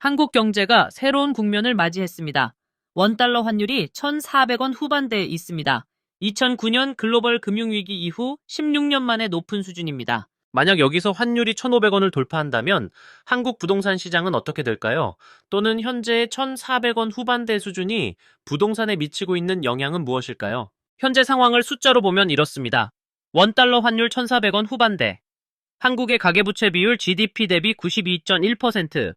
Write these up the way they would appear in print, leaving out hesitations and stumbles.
한국 경제가 새로운 국면을 맞이했습니다. 원달러 환율이 1,400원 후반대에 있습니다. 2009년 글로벌 금융위기 이후 16년 만에 높은 수준입니다. 만약 여기서 환율이 1,500원을 돌파한다면 한국 부동산 시장은 어떻게 될까요? 또는 현재의 1,400원 후반대 수준이 부동산에 미치고 있는 영향은 무엇일까요? 현재 상황을 숫자로 보면 이렇습니다. 원달러 환율 1,400원 후반대, 한국의 가계부채 비율 GDP 대비 92.1%,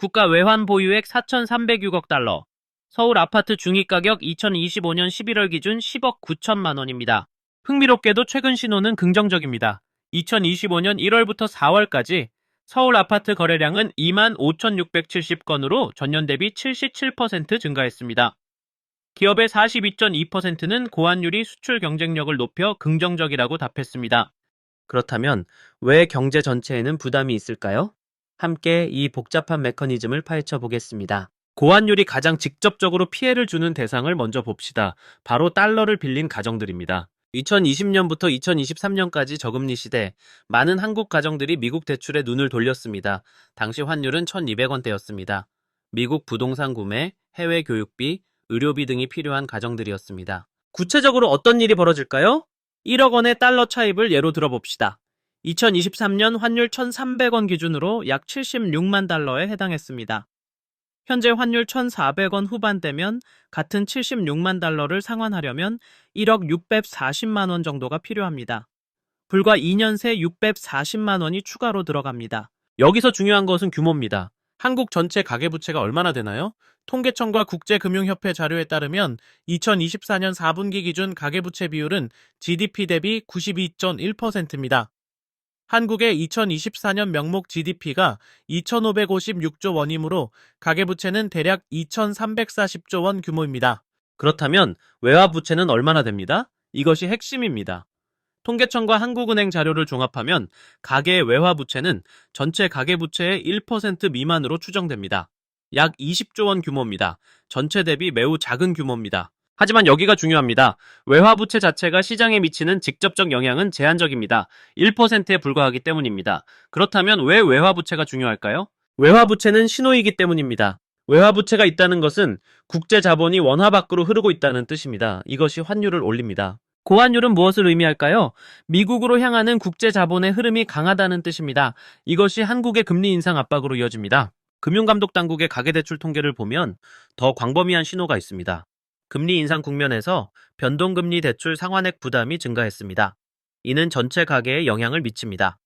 국가 외환 보유액 4,306억 달러, 서울 아파트 중위가격 2025년 11월 기준 10억 9천만 원입니다. 흥미롭게도 최근 신호는 긍정적입니다. 2025년 1월부터 4월까지 서울 아파트 거래량은 25,670건으로 전년 대비 77% 증가했습니다. 기업의 42.2%는 고환율이 수출 경쟁력을 높여 긍정적이라고 답했습니다. 그렇다면 왜 경제 전체에는 부담이 있을까요? 함께 이 복잡한 메커니즘을 파헤쳐 보겠습니다. 고환율이 가장 직접적으로 피해를 주는 대상을 먼저 봅시다. 바로 달러를 빌린 가정들입니다. 2020년부터 2023년까지 저금리 시대, 많은 한국 가정들이 미국 대출에 눈을 돌렸습니다. 당시 환율은 1,200원대였습니다. 미국 부동산 구매, 해외 교육비, 의료비 등이 필요한 가정들이었습니다. 구체적으로 어떤 일이 벌어질까요? 1억 원의 달러 차입을 예로 들어봅시다. 2023년 환율 1,300원 기준으로 약 76만 달러에 해당했습니다. 현재 환율 1,400원 후반대면 같은 76만 달러를 상환하려면 1억 640만 원 정도가 필요합니다. 불과 2년 새 640만 원이 추가로 들어갑니다. 여기서 중요한 것은 규모입니다. 한국 전체 가계부채가 얼마나 되나요? 통계청과 국제금융협회 자료에 따르면 2024년 4분기 기준 가계부채 비율은 GDP 대비 92.1%입니다. 한국의 2024년 명목 GDP가 2,556조 원이므로 가계부채는 대략 2,340조 원 규모입니다. 그렇다면 외화부채는 얼마나 됩니다? 이것이 핵심입니다. 통계청과 한국은행 자료를 종합하면 가계의 외화부채는 전체 가계부채의 1% 미만으로 추정됩니다. 약 20조 원 규모입니다. 전체 대비 매우 작은 규모입니다. 하지만 여기가 중요합니다. 외화부채 자체가 시장에 미치는 직접적 영향은 제한적입니다. 1%에 불과하기 때문입니다. 그렇다면 왜 외화부채가 중요할까요? 외화부채는 신호이기 때문입니다. 외화부채가 있다는 것은 국제 자본이 원화 밖으로 흐르고 있다는 뜻입니다. 이것이 환율을 올립니다. 고환율은 무엇을 의미할까요? 미국으로 향하는 국제 자본의 흐름이 강하다는 뜻입니다. 이것이 한국의 금리 인상 압박으로 이어집니다. 금융감독당국의 가계대출 통계를 보면 더 광범위한 신호가 있습니다. 금리 인상 국면에서 변동금리 대출 상환액 부담이 증가했습니다. 이는 전체 가계에 영향을 미칩니다.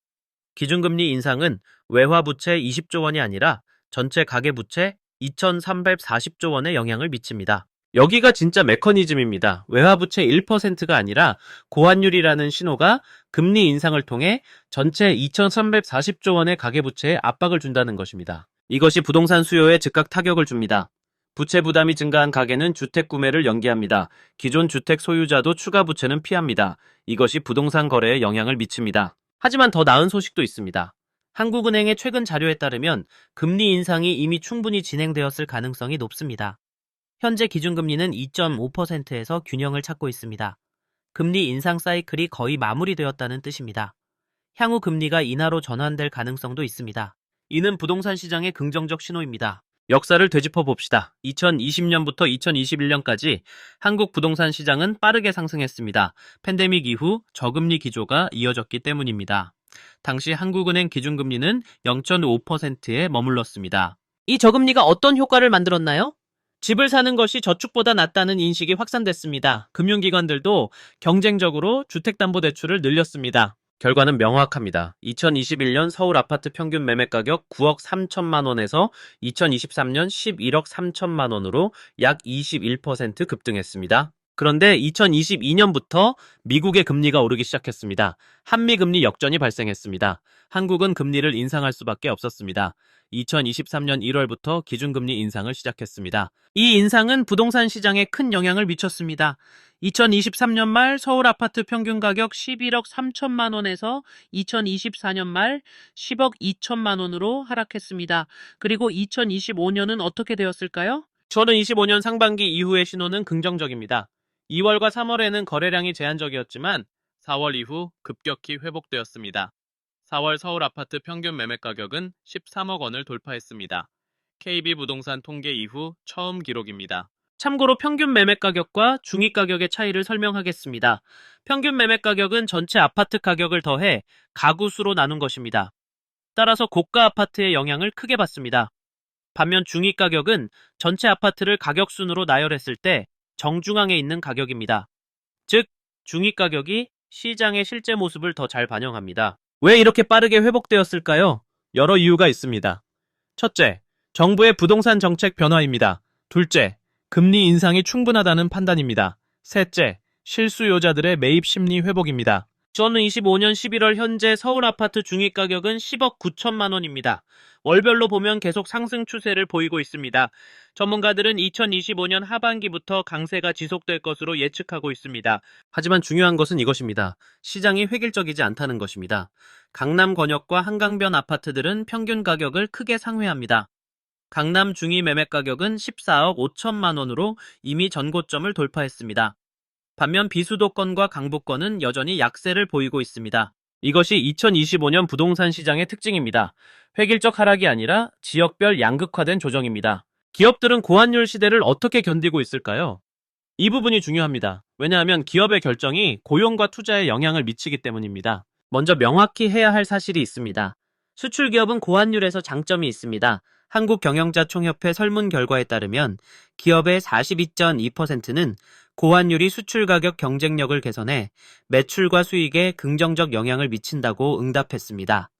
기준금리 인상은 외화부채 20조 원이 아니라 전체 가계부채 2,340조 원에 영향을 미칩니다. 여기가 진짜 메커니즘입니다. 외화부채 1%가 아니라 고환율이라는 신호가 금리 인상을 통해 전체 2,340조 원의 가계부채에 압박을 준다는 것입니다. 이것이 부동산 수요에 즉각 타격을 줍니다. 부채 부담이 증가한 가계는 주택 구매를 연기합니다. 기존 주택 소유자도 추가 부채는 피합니다. 이것이 부동산 거래에 영향을 미칩니다. 하지만 더 나은 소식도 있습니다. 한국은행의 최근 자료에 따르면 금리 인상이 이미 충분히 진행되었을 가능성이 높습니다. 현재 기준금리는 2.5%에서 균형을 찾고 있습니다. 금리 인상 사이클이 거의 마무리되었다는 뜻입니다. 향후 금리가 인하로 전환될 가능성도 있습니다. 이는 부동산 시장의 긍정적 신호입니다. 역사를 되짚어 봅시다. 2020년부터 2021년까지 한국 부동산 시장은 빠르게 상승했습니다. 팬데믹 이후 저금리 기조가 이어졌기 때문입니다. 당시 한국은행 기준금리는 0.5%에 머물렀습니다. 이 저금리가 어떤 효과를 만들었나요? 집을 사는 것이 저축보다 낫다는 인식이 확산됐습니다. 금융기관들도 경쟁적으로 주택담보대출을 늘렸습니다. 결과는 명확합니다. 2021년 서울 아파트 평균 매매가격 9억 3천만 원에서 2023년 11억 3천만 원으로 약 21% 급등했습니다. 그런데 2022년부터 미국의 금리가 오르기 시작했습니다. 한미금리 역전이 발생했습니다. 한국은 금리를 인상할 수밖에 없었습니다. 2023년 1월부터 기준금리 인상을 시작했습니다. 이 인상은 부동산 시장에 큰 영향을 미쳤습니다. 2023년 말 서울 아파트 평균 가격 11억 3천만 원에서 2024년 말 10억 2천만 원으로 하락했습니다. 그리고 2025년은 어떻게 되었을까요? 2025년 상반기 이후의 신호는 긍정적입니다. 2월과 3월에는 거래량이 제한적이었지만 4월 이후 급격히 회복되었습니다. 4월 서울 아파트 평균 매매 가격은 13억 원을 돌파했습니다. KB부동산 통계 이후 처음 기록입니다. 참고로 평균 매매 가격과 중위 가격의 차이를 설명하겠습니다. 평균 매매 가격은 전체 아파트 가격을 더해 가구 수로 나눈 것입니다. 따라서 고가 아파트의 영향을 크게 받습니다. 반면 중위 가격은 전체 아파트를 가격 순으로 나열했을 때 정중앙에 있는 가격입니다. 즉, 중위 가격이 시장의 실제 모습을 더 잘 반영합니다. 왜 이렇게 빠르게 회복되었을까요? 여러 이유가 있습니다. 첫째, 정부의 부동산 정책 변화입니다. 둘째, 금리 인상이 충분하다는 판단입니다. 셋째, 실수요자들의 매입 심리 회복입니다. 2025년 11월 현재 서울 아파트 중위 가격은 10억 9천만 원입니다. 월별로 보면 계속 상승 추세를 보이고 있습니다. 전문가들은 2025년 하반기부터 강세가 지속될 것으로 예측하고 있습니다. 하지만 중요한 것은 이것입니다. 시장이 획일적이지 않다는 것입니다. 강남 권역과 한강변 아파트들은 평균 가격을 크게 상회합니다. 강남 중위 매매 가격은 14억 5천만 원으로 이미 전고점을 돌파했습니다. 반면 비수도권과 강북권은 여전히 약세를 보이고 있습니다. 이것이 2025년 부동산 시장의 특징입니다. 획일적 하락이 아니라 지역별 양극화된 조정입니다. 기업들은 고환율 시대를 어떻게 견디고 있을까요? 이 부분이 중요합니다. 왜냐하면 기업의 결정이 고용과 투자에 영향을 미치기 때문입니다. 먼저 명확히 해야 할 사실이 있습니다. 수출 기업은 고환율에서 장점이 있습니다. 한국경영자총협회 설문 결과에 따르면 기업의 42.2%는 고환율이 수출 가격 경쟁력을 개선해 매출과 수익에 긍정적 영향을 미친다고 응답했습니다.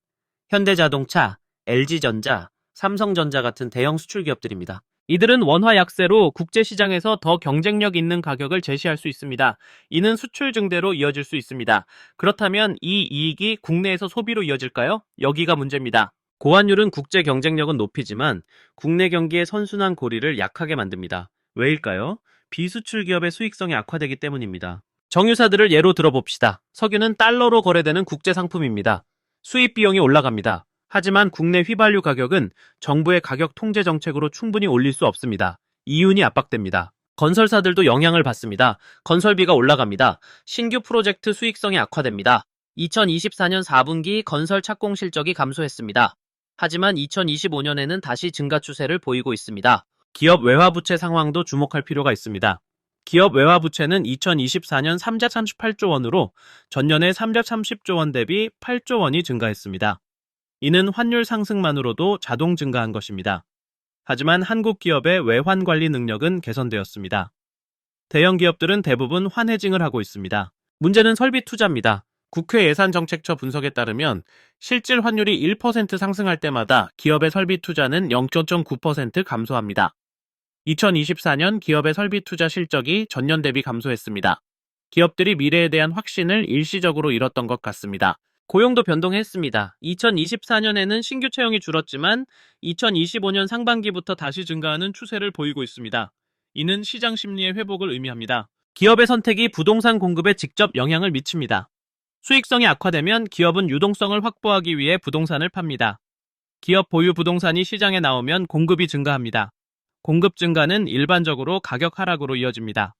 현대자동차, LG전자, 삼성전자 같은 대형 수출 기업들입니다. 이들은 원화 약세로 국제시장에서 더 경쟁력 있는 가격을 제시할 수 있습니다. 이는 수출 증대로 이어질 수 있습니다. 그렇다면 이 이익이 국내에서 소비로 이어질까요? 여기가 문제입니다. 고환율은 국제 경쟁력은 높이지만 국내 경기의 선순환 고리를 약하게 만듭니다. 왜일까요? 비수출 기업의 수익성이 악화되기 때문입니다. 정유사들을 예로 들어봅시다. 석유는 달러로 거래되는 국제 상품입니다. 수입 비용이 올라갑니다. 하지만 국내 휘발유 가격은 정부의 가격 통제 정책으로 충분히 올릴 수 없습니다. 이윤이 압박됩니다. 건설사들도 영향을 받습니다. 건설비가 올라갑니다. 신규 프로젝트 수익성이 악화됩니다. 2024년 4분기 건설 착공 실적이 감소했습니다. 하지만 2025년에는 다시 증가 추세를 보이고 있습니다. 기업 외화부채 상황도 주목할 필요가 있습니다. 기업 외화부채는 2024년 338조 원으로 전년의 330조 원 대비 8조 원이 증가했습니다. 이는 환율 상승만으로도 자동 증가한 것입니다. 하지만 한국 기업의 외환 관리 능력은 개선되었습니다. 대형 기업들은 대부분 환해징을 하고 있습니다. 문제는 설비 투자입니다. 국회 예산정책처 분석에 따르면 실질 환율이 1% 상승할 때마다 기업의 설비 투자는 0.9% 감소합니다. 2024년 기업의 설비 투자 실적이 전년 대비 감소했습니다. 기업들이 미래에 대한 확신을 일시적으로 잃었던 것 같습니다. 고용도 변동했습니다. 2024년에는 신규 채용이 줄었지만 2025년 상반기부터 다시 증가하는 추세를 보이고 있습니다. 이는 시장 심리의 회복을 의미합니다. 기업의 선택이 부동산 공급에 직접 영향을 미칩니다. 수익성이 악화되면 기업은 유동성을 확보하기 위해 부동산을 팝니다. 기업 보유 부동산이 시장에 나오면 공급이 증가합니다. 공급 증가는 일반적으로 가격 하락으로 이어집니다.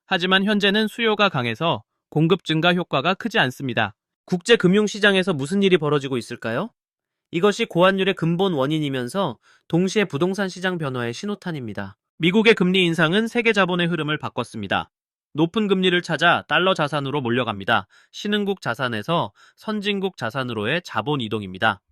하지만 현재는 수요가 강해서 공급 증가 효과가 크지 않습니다. 국제 금융시장에서 무슨 일이 벌어지고 있을까요? 이것이 고환율의 근본 원인이면서 동시에 부동산 시장 변화의 신호탄입니다. 미국의 금리 인상은 세계 자본의 흐름을 바꿨습니다. 높은 금리를 찾아 달러 자산으로 몰려갑니다. 신흥국 자산에서 선진국 자산으로의 자본 이동입니다.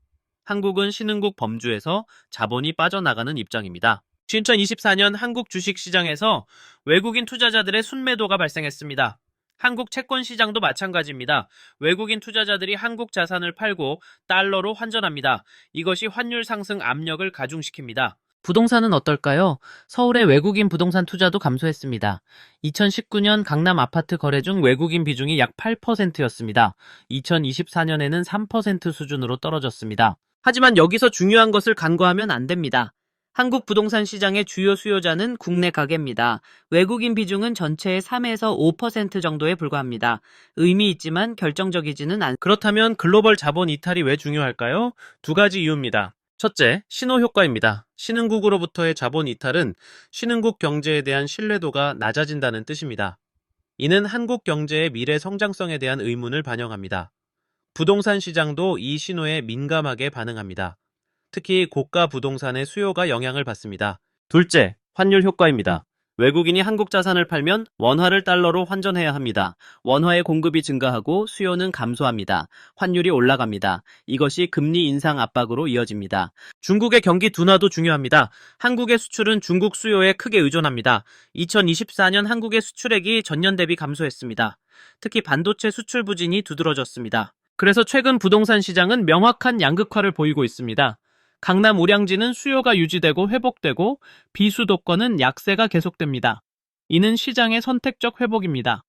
한국은 신흥국 범주에서 자본이 빠져나가는 입장입니다. 2024년 한국 주식시장에서 외국인 투자자들의 순매도가 발생했습니다. 한국 채권 시장도 마찬가지입니다. 외국인 투자자들이 한국 자산을 팔고 달러로 환전합니다. 이것이 환율 상승 압력을 가중시킵니다. 부동산은 어떨까요? 서울의 외국인 부동산 투자도 감소했습니다. 2019년 강남 아파트 거래 중 외국인 비중이 약 8%였습니다. 2024년에는 3% 수준으로 떨어졌습니다. 하지만 여기서 중요한 것을 간과하면 안 됩니다. 한국 부동산 시장의 주요 수요자는 국내 가계입니다. 외국인 비중은 전체의 3에서 5% 정도에 불과합니다. 의미 있지만 결정적이지는 않습니다. 그렇다면 글로벌 자본 이탈이 왜 중요할까요? 두 가지 이유입니다. 첫째, 신호 효과입니다. 신흥국으로부터의 자본 이탈은 신흥국 경제에 대한 신뢰도가 낮아진다는 뜻입니다. 이는 한국 경제의 미래 성장성에 대한 의문을 반영합니다. 부동산 시장도 이 신호에 민감하게 반응합니다. 특히 고가 부동산의 수요가 영향을 받습니다. 둘째, 환율 효과입니다. 외국인이 한국 자산을 팔면 원화를 달러로 환전해야 합니다. 원화의 공급이 증가하고 수요는 감소합니다. 환율이 올라갑니다. 이것이 금리 인상 압박으로 이어집니다. 중국의 경기 둔화도 중요합니다. 한국의 수출은 중국 수요에 크게 의존합니다. 2024년 한국의 수출액이 전년 대비 감소했습니다. 특히 반도체 수출 부진이 두드러졌습니다. 그래서 최근 부동산 시장은 명확한 양극화를 보이고 있습니다. 강남 오량지는 수요가 유지되고 회복되고 비수도권은 약세가 계속됩니다. 이는 시장의 선택적 회복입니다.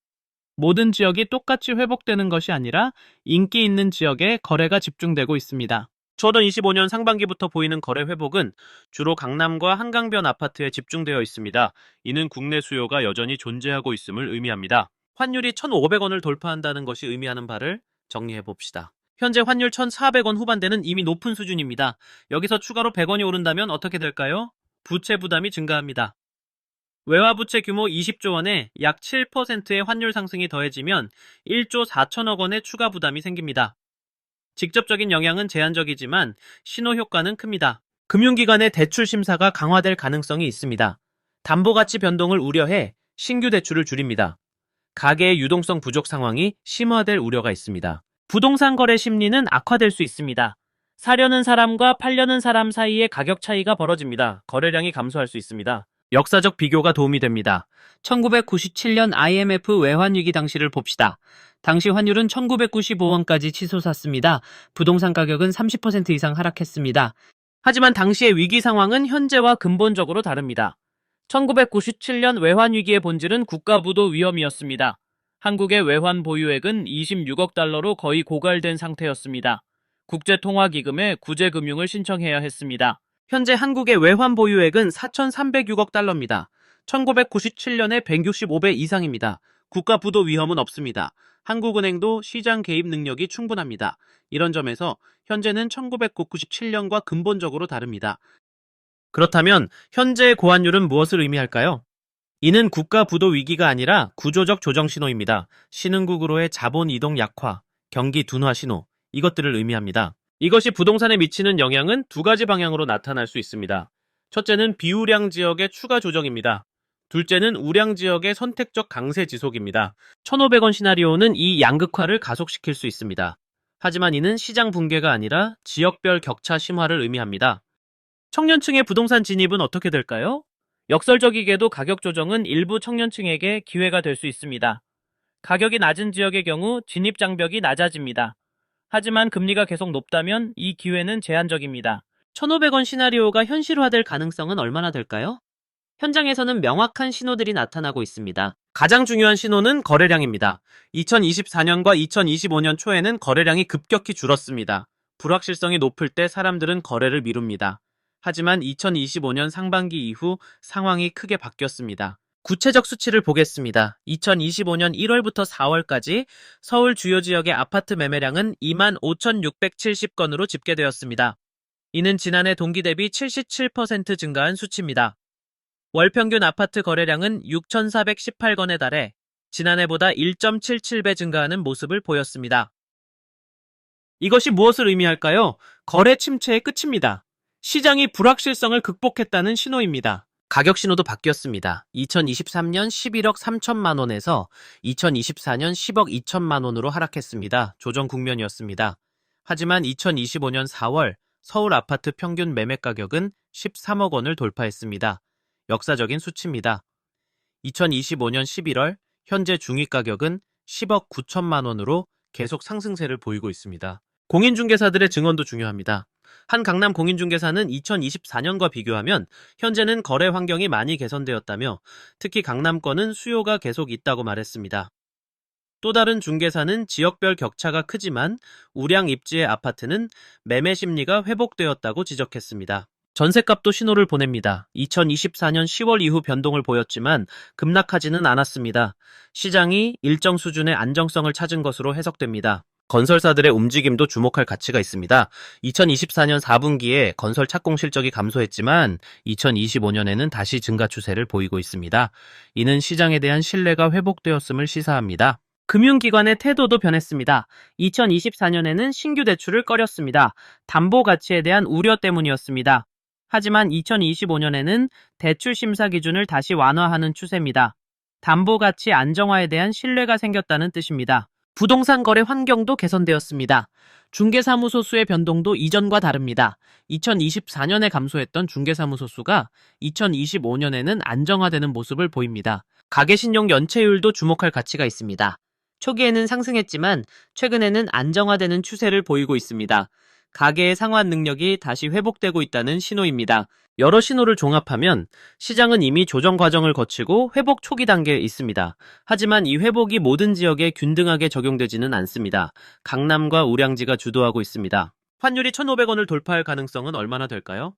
모든 지역이 똑같이 회복되는 것이 아니라 인기 있는 지역에 거래가 집중되고 있습니다. 2025년 상반기부터 보이는 거래 회복은 주로 강남과 한강변 아파트에 집중되어 있습니다. 이는 국내 수요가 여전히 존재하고 있음을 의미합니다. 환율이 1,500원을 돌파한다는 것이 의미하는 바를 정리해 봅시다. 현재 환율 1,400원 후반대는 이미 높은 수준입니다. 여기서 추가로 100원이 오른다면 어떻게 될까요? 부채 부담이 증가합니다. 외화 부채 규모 20조 원에 약 7%의 환율 상승이 더해지면 1조 4천억 원의 추가 부담이 생깁니다. 직접적인 영향은 제한적이지만 신호 효과는 큽니다. 금융기관의 대출 심사가 강화될 가능성이 있습니다. 담보가치 변동을 우려해 신규 대출을 줄입니다. 가계의 유동성 부족 상황이 심화될 우려가 있습니다. 부동산 거래 심리는 악화될 수 있습니다. 사려는 사람과 팔려는 사람 사이에 가격 차이가 벌어집니다. 거래량이 감소할 수 있습니다. 역사적 비교가 도움이 됩니다. 1997년 IMF 외환위기 당시를 봅시다. 당시 환율은 1995원까지 치솟았습니다. 부동산 가격은 30% 이상 하락했습니다. 하지만 당시의 위기 상황은 현재와 근본적으로 다릅니다. 1997년 외환위기의 본질은 국가부도 위험이었습니다. 한국의 외환 보유액은 26억 달러로 거의 고갈된 상태였습니다. 국제통화기금에 구제금융을 신청해야 했습니다. 현재 한국의 외환 보유액은 4,306억 달러입니다. 1997년에 165배 이상입니다. 국가 부도 위험은 없습니다. 한국은행도 시장 개입 능력이 충분합니다. 이런 점에서 현재는 1997년과 근본적으로 다릅니다. 그렇다면 현재의 고환율은 무엇을 의미할까요? 이는 국가 부도 위기가 아니라 구조적 조정 신호입니다. 신흥국으로의 자본 이동 약화, 경기 둔화 신호, 이것들을 의미합니다. 이것이 부동산에 미치는 영향은 두 가지 방향으로 나타날 수 있습니다. 첫째는 비우량 지역의 추가 조정입니다. 둘째는 우량 지역의 선택적 강세 지속입니다. 1,500원 시나리오는 이 양극화를 가속시킬 수 있습니다. 하지만 이는 시장 붕괴가 아니라 지역별 격차 심화를 의미합니다. 청년층의 부동산 진입은 어떻게 될까요? 역설적이게도 가격 조정은 일부 청년층에게 기회가 될 수 있습니다. 가격이 낮은 지역의 경우 진입 장벽이 낮아집니다. 하지만 금리가 계속 높다면 이 기회는 제한적입니다. 1,500원 시나리오가 현실화될 가능성은 얼마나 될까요? 현장에서는 명확한 신호들이 나타나고 있습니다. 가장 중요한 신호는 거래량입니다. 2024년과 2025년 초에는 거래량이 급격히 줄었습니다. 불확실성이 높을 때 사람들은 거래를 미룹니다. 하지만 2025년 상반기 이후 상황이 크게 바뀌었습니다. 구체적 수치를 보겠습니다. 2025년 1월부터 4월까지 서울 주요 지역의 아파트 매매량은 25,670건으로 집계되었습니다. 이는 지난해 동기 대비 77% 증가한 수치입니다. 월 평균 아파트 거래량은 6,418건에 달해 지난해보다 1.77배 증가하는 모습을 보였습니다. 이것이 무엇을 의미할까요? 거래 침체의 끝입니다. 시장이 불확실성을 극복했다는 신호입니다. 가격 신호도 바뀌었습니다. 2023년 11억 3천만 원에서 2024년 10억 2천만 원으로 하락했습니다. 조정 국면이었습니다. 하지만 2025년 4월 서울 아파트 평균 매매 가격은 13억 원을 돌파했습니다. 역사적인 수치입니다. 2025년 11월 현재 중위 가격은 10억 9천만 원으로 계속 상승세를 보이고 있습니다. 공인중개사들의 증언도 중요합니다. 한 강남 공인중개사는 2024년과 비교하면 현재는 거래 환경이 많이 개선되었다며 특히 강남권은 수요가 계속 있다고 말했습니다. 또 다른 중개사는 지역별 격차가 크지만 우량 입지의 아파트는 매매 심리가 회복되었다고 지적했습니다. 전셋값도 신호를 보냅니다. 2024년 10월 이후 변동을 보였지만 급락하지는 않았습니다. 시장이 일정 수준의 안정성을 찾은 것으로 해석됩니다. 건설사들의 움직임도 주목할 가치가 있습니다. 2024년 4분기에 건설 착공 실적이 감소했지만 2025년에는 다시 증가 추세를 보이고 있습니다. 이는 시장에 대한 신뢰가 회복되었음을 시사합니다. 금융기관의 태도도 변했습니다. 2024년에는 신규 대출을 꺼렸습니다. 담보 가치에 대한 우려 때문이었습니다. 하지만 2025년에는 대출 심사 기준을 다시 완화하는 추세입니다. 담보 가치 안정화에 대한 신뢰가 생겼다는 뜻입니다. 부동산 거래 환경도 개선되었습니다. 중개사무소 수의 변동도 이전과 다릅니다. 2024년에 감소했던 중개사무소 수가 2025년에는 안정화되는 모습을 보입니다. 가계신용 연체율도 주목할 가치가 있습니다. 초기에는 상승했지만 최근에는 안정화되는 추세를 보이고 있습니다. 가계의 상환 능력이 다시 회복되고 있다는 신호입니다. 여러 신호를 종합하면 시장은 이미 조정 과정을 거치고 회복 초기 단계에 있습니다. 하지만 이 회복이 모든 지역에 균등하게 적용되지는 않습니다. 강남과 우량지가 주도하고 있습니다. 환율이 1,500원을 돌파할 가능성은 얼마나 될까요?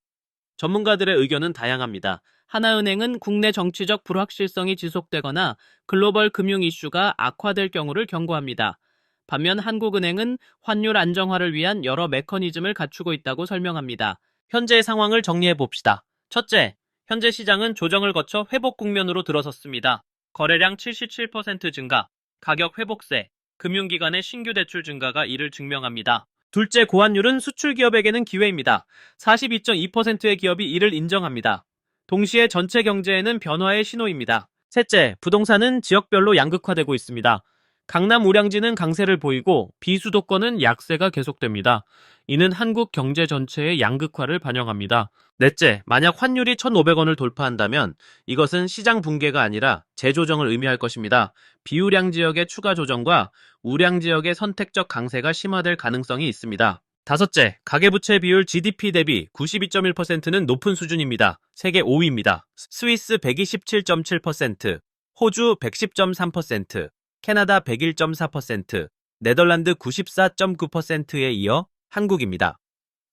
전문가들의 의견은 다양합니다. 하나은행은 국내 정치적 불확실성이 지속되거나 글로벌 금융 이슈가 악화될 경우를 경고합니다. 반면 한국은행은 환율 안정화를 위한 여러 메커니즘을 갖추고 있다고 설명합니다. 현재의 상황을 정리해 봅시다. 첫째, 현재 시장은 조정을 거쳐 회복 국면으로 들어섰습니다. 거래량 77% 증가, 가격 회복세, 금융기관의 신규 대출 증가가 이를 증명합니다. 둘째, 고환율은 수출 기업에게는 기회입니다. 42.2%의 기업이 이를 인정합니다. 동시에 전체 경제에는 변화의 신호입니다. 셋째, 부동산은 지역별로 양극화되고 있습니다. 강남 우량지는 강세를 보이고 비수도권은 약세가 계속됩니다. 이는 한국 경제 전체의 양극화를 반영합니다. 넷째, 만약 환율이 1,500원을 돌파한다면 이것은 시장 붕괴가 아니라 재조정을 의미할 것입니다. 비우량 지역의 추가 조정과 우량 지역의 선택적 강세가 심화될 가능성이 있습니다. 다섯째, 가계부채 비율 GDP 대비 92.1%는 높은 수준입니다. 세계 5위입니다. 스위스 127.7%, 호주 110.3%, 캐나다 101.4%, 네덜란드 94.9%에 이어 한국입니다.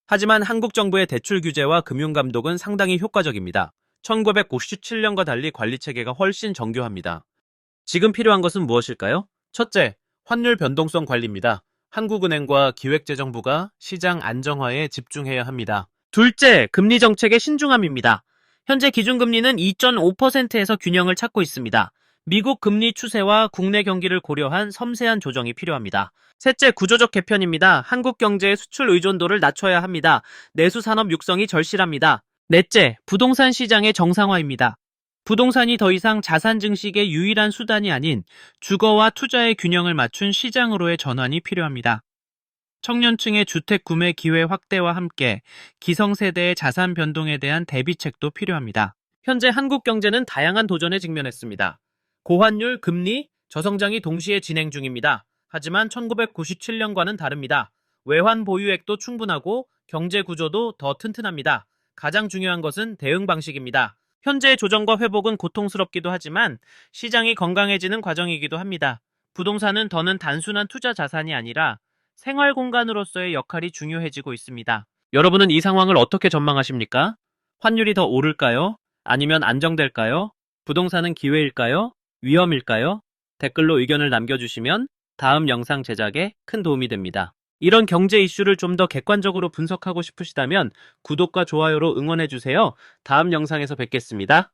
하지만 한국 정부의 대출 규제와 금융 감독은 상당히 효과적입니다. 1997년과 달리 관리 체계가 훨씬 정교합니다. 지금 필요한 것은 무엇일까요? 첫째, 환율 변동성 관리입니다. 한국은행과 기획재정부가 시장 안정화에 집중해야 합니다. 둘째, 금리 정책의 신중함입니다. 현재 기준금리는 2.5%에서 균형을 찾고 있습니다. 미국 금리 추세와 국내 경기를 고려한 섬세한 조정이 필요합니다. 셋째, 구조적 개편입니다. 한국 경제의 수출 의존도를 낮춰야 합니다. 내수 산업 육성이 절실합니다. 넷째, 부동산 시장의 정상화입니다. 부동산이 더 이상 자산 증식의 유일한 수단이 아닌 주거와 투자의 균형을 맞춘 시장으로의 전환이 필요합니다. 청년층의 주택 구매 기회 확대와 함께 기성세대의 자산 변동에 대한 대비책도 필요합니다. 현재 한국 경제는 다양한 도전에 직면했습니다. 고환율, 금리, 저성장이 동시에 진행 중입니다. 하지만 1997년과는 다릅니다. 외환 보유액도 충분하고 경제 구조도 더 튼튼합니다. 가장 중요한 것은 대응 방식입니다. 현재의 조정과 회복은 고통스럽기도 하지만 시장이 건강해지는 과정이기도 합니다. 부동산은 더는 단순한 투자 자산이 아니라 생활 공간으로서의 역할이 중요해지고 있습니다. 여러분은 이 상황을 어떻게 전망하십니까? 환율이 더 오를까요? 아니면 안정될까요? 부동산은 기회일까요? 위험일까요? 댓글로 의견을 남겨주시면 다음 영상 제작에 큰 도움이 됩니다. 이런 경제 이슈를 좀 더 객관적으로 분석하고 싶으시다면 구독과 좋아요로 응원해주세요. 다음 영상에서 뵙겠습니다.